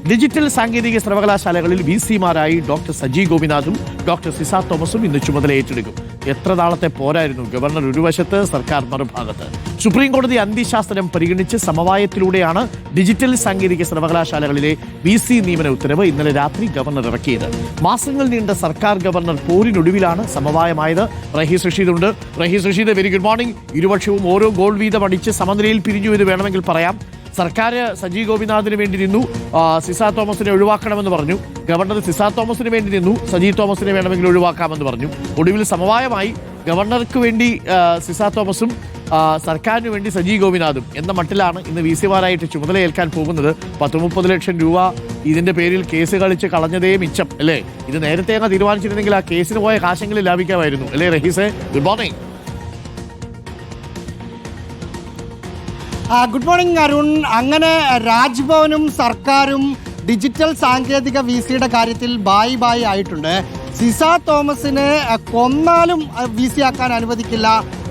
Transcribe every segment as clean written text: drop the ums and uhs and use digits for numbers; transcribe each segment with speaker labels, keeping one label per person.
Speaker 1: Digital സാങ്കേതിക സർവകലാശാലകളിൽ VC-മാരായി doctor Saji ഗോപിനാഥും doctor Ciza തോമസും ഇന്ന് ചുമതല ഏറ്റെടുക്കും. എത്ര നാളത്തെ പോരായിരുന്നു ഗവർണർ ഒരു വശത്ത്, സർക്കാർ മറുഭാഗത്ത്. സുപ്രീം കോടതി അന്ത്യശാസനം പരിഗണിച്ച് സമവായത്തിലൂടെയാണ് ഡിജിറ്റൽ സാങ്കേതിക സർവകലാശാലകളിലെ VC നിയമന ഉത്തരവ് ഇന്നലെ രാത്രി ഗവർണർ ഇറക്കിയത്. മാസങ്ങൾ നീണ്ട സർക്കാർ ഗവർണർ പോരിനൊടുവിലാണ് സമവായമായത്. റഹീസ് റഷീദ് ഉണ്ട്. Rahees Rasheed, very good morning. ഇരുപക്ഷവും ഓരോ ഗോൾ വീതം അടിച്ച് സമനിലയിൽ പിരിഞ്ഞു എന്ന് വേണമെങ്കിൽ പറയാം. സർക്കാർ സജി ഗോപിനാഥിന് വേണ്ടി നിന്നു, സിസ തോമസിനെ ഒഴിവാക്കണമെന്ന് പറഞ്ഞു. ഗവർണർ സിസ തോമസിന് വേണ്ടി നിന്നു, സജി തോമസിനെ വേണമെങ്കിൽ ഒഴിവാക്കാമെന്ന് പറഞ്ഞു. ഒടുവിൽ സമവായമായി. ഗവർണർക്ക് വേണ്ടി സിസ തോമസും സർക്കാരിന് വേണ്ടി സജി ഗോപിനാഥും എന്ന മട്ടിലാണ് ഇന്ന് VC-മാരായിട്ട് ചുമതലയേൽക്കാൻ പോകുന്നത്. 10-30 ലക്ഷം രൂപ ഇതിന്റെ പേരിൽ കേസ് കളിച്ച് കളഞ്ഞതേ മിച്ചം അല്ലേ? ഇത് നേരത്തെ അങ്ങ് തീരുമാനിച്ചിരുന്നെങ്കിൽ ആ കേസിന് പോയ കാശെങ്കിലും ലാഭിക്കാമായിരുന്നു അല്ലേ? റഹീസെ, good morning.
Speaker 2: Good morning Arun. അങ്ങനെ രാജ്ഭവനും സർക്കാരും ഡിജിറ്റൽ സാങ്കേതിക VC-യുടെ കാര്യത്തിൽ ബായി ആയിട്ടുണ്ട്. സിസ തോമസിനെ കൊന്നാലും VC ആക്കാൻ അനുവദിക്കില്ല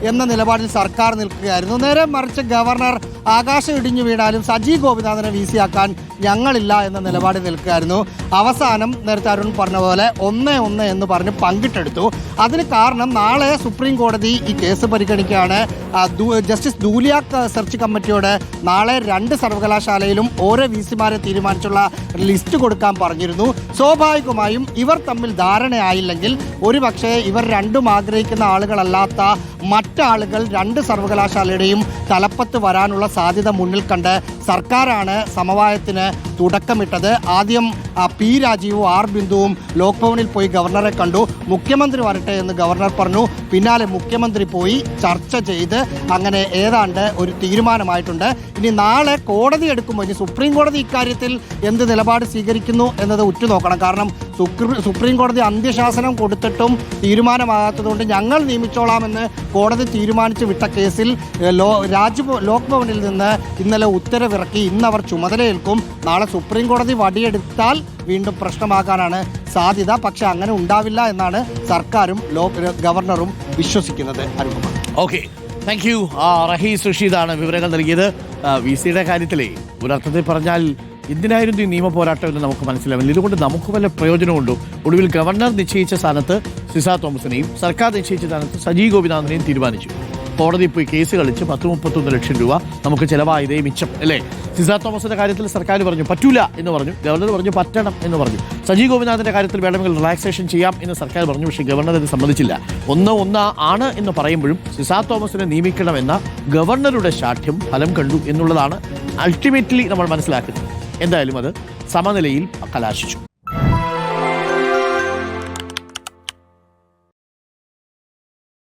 Speaker 2: എന്ന നിലപാടിൽ സർക്കാർ നിൽക്കുകയായിരുന്നു. നേരെ മറിച്ച് ഗവർണർ ആകാശം ഇടിഞ്ഞു വീണാലും സജി ഗോപിനാഥിനെ VC ആക്കാൻ ഞങ്ങളില്ല എന്ന നിലപാടിൽ നിൽക്കുകയായിരുന്നു. അവസാനം നേരത്തെ അരുൺ പറഞ്ഞ പോലെ 1-1 എന്ന് പറഞ്ഞ് പങ്കിട്ടെടുത്തു. അതിന് കാരണം നാളെ സുപ്രീം കോടതി ഈ കേസ് പരിഗണിക്കുകയാണ്. ജസ്റ്റിസ് ദൂലിയാക്ക് സെർച്ച് കമ്മിറ്റിയോട് നാളെ 2 സർവകലാശാലയിലും ഓരോ VC-മാരെ തീരുമാനിച്ചുള്ള ലിസ്റ്റ് കൊടുക്കാൻ പറഞ്ഞിരുന്നു. സ്വാഭാവികമായും ഇവർ തമ്മിൽ ധാരണയായില്ലെങ്കിൽ ഒരുപക്ഷെ ഇവർ രണ്ടും ആഗ്രഹിക്കുന്ന ആളുകളല്ലാത്ത മറ്റാളുകൾ 2 സർവകലാശാലയുടെയും തലപ്പത്ത് വരാനുള്ള സാധ്യത മുന്നിൽ കണ്ട് സർക്കാരാണ് സമവായത്തിന് തുടക്കമിട്ടത്. ആദ്യം P രാജീവും R ബിന്ദുവും ലോക്ഭവനിൽ പോയി ഗവർണറെ കണ്ടു. മുഖ്യമന്ത്രി വരട്ടെ എന്ന് ഗവർണർ പറഞ്ഞു. പിന്നാലെ മുഖ്യമന്ത്രി പോയി ചർച്ച ചെയ്ത് അങ്ങനെ ഏതാണ്ട് ഒരു തീരുമാനമായിട്ടുണ്ട്. ഇനി നാളെ കോടതി എടുക്കുമ്പോൾ ഇനി സുപ്രീം കോടതി ഇക്കാര്യത്തിൽ എന്ത് നിലപാട് സ്വീകരിക്കുന്നു എന്നത് ഉറ്റുനോക്കണം. കാരണം സുപ്രീം കോടതി അന്ത്യശാസനം കൊടുത്തിട്ടും തീരുമാനമാകാത്തതുകൊണ്ട് ഞങ്ങൾ നിയമിച്ചോളാമെന്ന് കോടതി തീരുമാനിച്ച് വിട്ട കേസിൽ ലോക്ഭവനിൽ നിന്ന് ഇന്നലെ ഉത്തരവിറക്കി. ഇന്നവർ ചുമതലയേൽക്കും. നാളെ സുപ്രീം കോടതി വടിയെടുത്താൽ വീണ്ടും പ്രശ്നമാകാനാണ് സാധ്യത. പക്ഷെ അങ്ങനെ ഉണ്ടാവില്ല എന്നാണ് സർക്കാരും ഗവർണറും വിശ്വസിക്കുന്നത്. Arunkumar.
Speaker 1: Okay, thank you. Rahees റഷീദാണ് വിവരങ്ങൾ നൽകിയത്. VC-യുടെ കാര്യത്തിലേ ഒരർത്ഥത്തിൽ പറഞ്ഞാൽ എന്തിനായിരുന്നു ഈ നിയമ പോരാട്ടം എന്ന് നമുക്ക് മനസ്സിലാവില്ല. ഇതുകൊണ്ട് നമുക്ക് വല്ല പ്രയോജനമുണ്ടോ? ഒടുവിൽ ഗവർണർ നിശ്ചയിച്ച സ്ഥാനത്ത് സിസ തോമസിനെയും സർക്കാർ നിശ്ചയിച്ച സ്ഥാനത്ത് സജി ഗോപിനാഥിനെയും തീരുമാനിച്ചു. കോടതി പോയി കേസ് കളിച്ച് 10-31 ലക്ഷം രൂപ നമുക്ക് ചിലവായതേ മിച്ചം അല്ലേ? സിസ തോമസിന്റെ കാര്യത്തിൽ സർക്കാർ പറഞ്ഞു പറ്റൂല എന്ന് പറഞ്ഞു, ഗവർണർ പറഞ്ഞു പറ്റണം എന്ന് പറഞ്ഞു. സജി ഗോപിനാഥിന്റെ കാര്യത്തിൽ വേണമെങ്കിൽ റിലാക്സേഷൻ ചെയ്യാം എന്ന് സർക്കാർ പറഞ്ഞു. പക്ഷേ ഗവർണർ അത് സമ്മതിച്ചില്ല. 1-1 ആണ് എന്ന് പറയുമ്പോഴും സിസ തോമസിനെ നിയമിക്കണമെന്ന ഗവർണറുടെ ശാഠ്യം ഫലം കണ്ടു എന്നുള്ളതാണ് അൾട്ടിമേറ്റ്ലി നമ്മൾ മനസ്സിലാക്കുന്നത്. എന്തായാലും അത് സമനിലയിൽ കലാശിച്ചു.